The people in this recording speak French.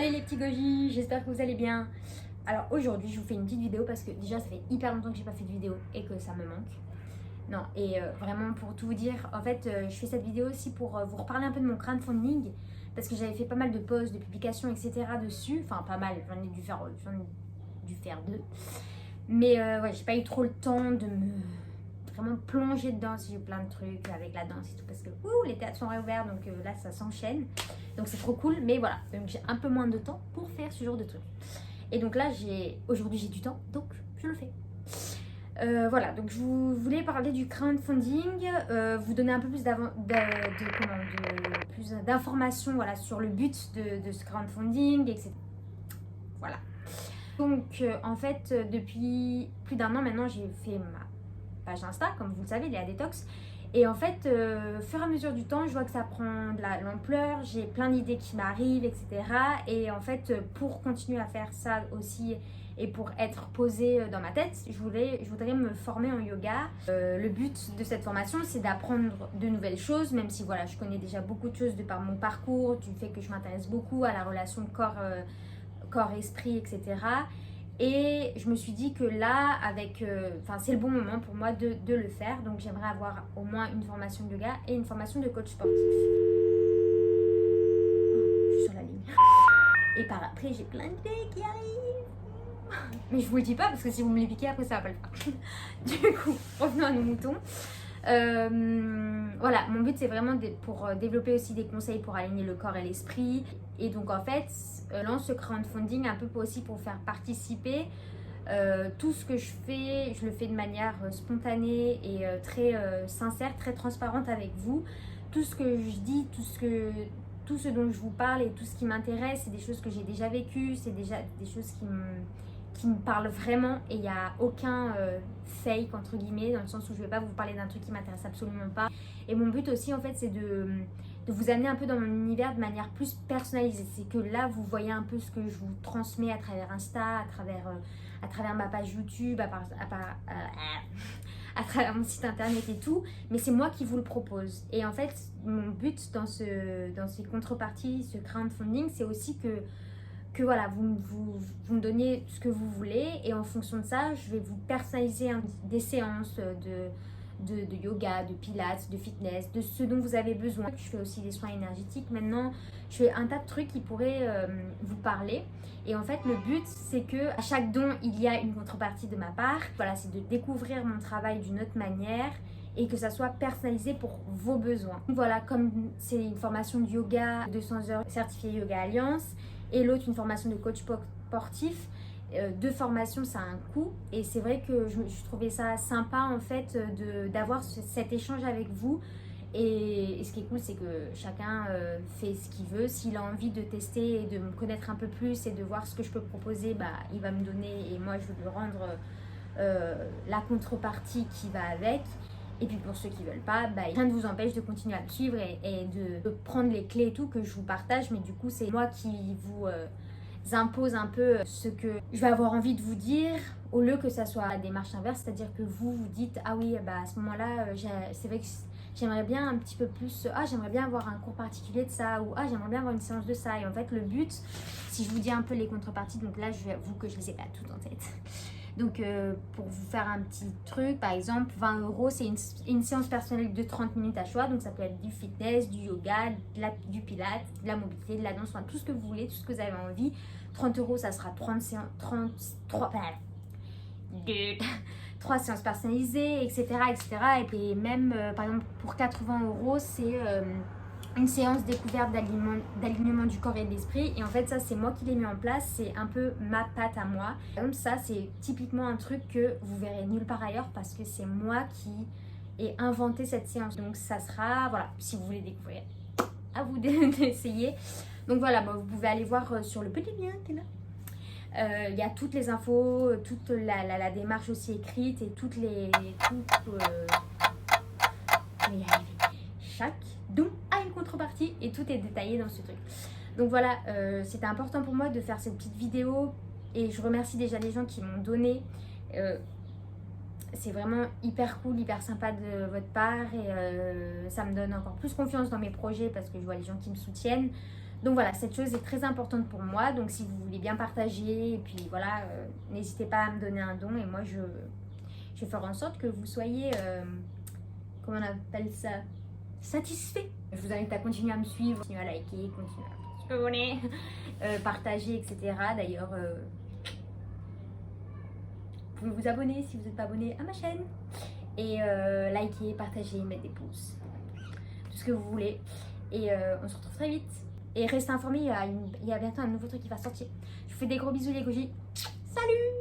Salut les petits gojis, j'espère que vous allez bien. Alors aujourd'hui je vous fais une petite vidéo parce que déjà ça fait hyper longtemps que j'ai pas fait de vidéo et que ça me manque. Non, et vraiment pour tout vous dire, en fait je fais cette vidéo aussi pour vous reparler un peu de mon crowdfunding parce que j'avais fait pas mal de posts, de publications, etc. dessus. Enfin pas mal, j'en ai dû faire deux. Mais ouais, j'ai pas eu trop le temps de me vraiment plonger dedans. J'ai eu plein de trucs avec la danse et tout parce que les théâtres sont réouverts, donc là ça s'enchaîne, donc c'est trop cool. Mais voilà, donc j'ai un peu moins de temps pour faire ce genre de trucs, et donc là aujourd'hui j'ai du temps, donc je le fais. Voilà, donc je voulais parler du crowdfunding, vous donner un peu plus plus d'informations, voilà, sur le but de ce crowdfunding, etc. Voilà. Donc en fait depuis plus d'un an maintenant j'ai fait ma page Insta, comme vous le savez, Léa Détox. Et en fait, au fur et à mesure du temps, je vois que ça prend de l'ampleur, j'ai plein d'idées qui m'arrivent, etc. Et en fait, pour continuer à faire ça aussi et pour être posée dans ma tête, je voudrais me former en yoga. Le but de cette formation, c'est d'apprendre de nouvelles choses, même si voilà, je connais déjà beaucoup de choses de par mon parcours, du fait que je m'intéresse beaucoup à la relation corps-esprit, etc. Et je me suis dit que là, c'est le bon moment pour moi de le faire. Donc j'aimerais avoir au moins une formation de yoga et une formation de coach sportif. Je suis sur la ligne. Et par après, j'ai plein d'idées qui arrivent. Mais je vous le dis pas parce que si vous me les piquez, après ça va pas le faire. Du coup, revenons à nos moutons. Voilà, mon but c'est vraiment pour développer aussi des conseils pour aligner le corps et l'esprit. Et donc en fait, lance ce crowdfunding un peu aussi pour faire participer tout ce que je fais. Je le fais de manière spontanée et très sincère, très transparente avec vous. Tout ce que je dis, tout ce dont je vous parle et tout ce qui m'intéresse, c'est des choses que j'ai déjà vécues, c'est déjà des choses qui me parlent vraiment, et il n'y a aucun fake entre guillemets, dans le sens où je ne vais pas vous parler d'un truc qui m'intéresse absolument pas. Et mon but aussi en fait c'est de vous amener un peu dans mon univers de manière plus personnalisée. C'est que là vous voyez un peu ce que je vous transmets à travers Insta, à travers ma page YouTube, à travers mon site internet et tout, mais c'est moi qui vous le propose. Et en fait mon but dans ces contreparties, ce crowdfunding, c'est aussi que voilà, vous me donniez ce que vous voulez, et en fonction de ça, je vais vous personnaliser des séances de yoga, de pilates, de fitness, de ce dont vous avez besoin. Je fais aussi des soins énergétiques. Maintenant, je fais un tas de trucs qui pourraient vous parler. Et en fait, le but, c'est que à chaque don, il y a une contrepartie de ma part. Voilà, c'est de découvrir mon travail d'une autre manière et que ça soit personnalisé pour vos besoins. Voilà, comme c'est une formation de yoga, 200 heures certifiée Yoga Alliance, et l'autre une formation de coach sportif, deux formations ça a un coût, et c'est vrai que je trouvais ça sympa en fait d'avoir cet échange avec vous. Et ce qui est cool, c'est que chacun fait ce qu'il veut. S'il a envie de tester et de me connaître un peu plus et de voir ce que je peux proposer, bah, il va me donner et moi je vais lui rendre la contrepartie qui va avec. Et puis pour ceux qui veulent pas, bah, rien ne vous empêche de continuer à me suivre et de prendre les clés et tout que je vous partage. Mais du coup, c'est moi qui vous impose un peu ce que je vais avoir envie de vous dire, au lieu que ça soit la démarche inverse, c'est-à-dire que vous dites ah oui, bah à ce moment-là, c'est vrai que j'aimerais bien un petit peu plus, j'aimerais bien avoir un cours particulier de ça, ou j'aimerais bien avoir une séance de ça. Et en fait, le but, si je vous dis un peu les contreparties, donc là, je avoue que je les ai pas toutes en tête. Donc pour vous faire un petit truc, par exemple 20 €, c'est une séance personnelle de 30 minutes à choix. Donc ça peut être du fitness, du yoga, du pilates, de la mobilité, de la danse, enfin tout ce que vous voulez, tout ce que vous avez envie. 30 €, ça sera 3 séances personnalisées, etc., etc. Et puis même par exemple pour 80 €, c'est une séance découverte d'alignement du corps et de l'esprit. Et en fait ça c'est moi qui l'ai mis en place, c'est un peu ma patte à moi. Donc ça c'est typiquement un truc que vous verrez nulle part ailleurs parce que c'est moi qui ai inventé cette séance. Donc ça sera, voilà, si vous voulez découvrir, à vous d'essayer. Donc voilà, vous pouvez aller voir sur le petit lien qui est là. Il y a toutes les infos, toute la démarche aussi écrite et chaque don a une contrepartie et tout est détaillé dans ce truc. Donc voilà, c'était important pour moi de faire cette petite vidéo et je remercie déjà les gens qui m'ont donné c'est vraiment hyper cool, hyper sympa de votre part et ça me donne encore plus confiance dans mes projets parce que je vois les gens qui me soutiennent. Donc voilà, cette chose est très importante pour moi. Donc si vous voulez bien partager, et puis voilà, n'hésitez pas à me donner un don et moi je vais faire en sorte que vous soyez, comment on appelle ça, satisfait. Je vous invite à continuer à me suivre, continuer à liker, continuer à vous abonner, partager, etc. D'ailleurs, vous pouvez vous abonner si vous n'êtes pas abonné à ma chaîne. Et liker, partager, mettre des pouces, tout ce que vous voulez. Et on se retrouve très vite. Et restez informés, il y a bientôt un nouveau truc qui va sortir. Je vous fais des gros bisous les gojis. Salut!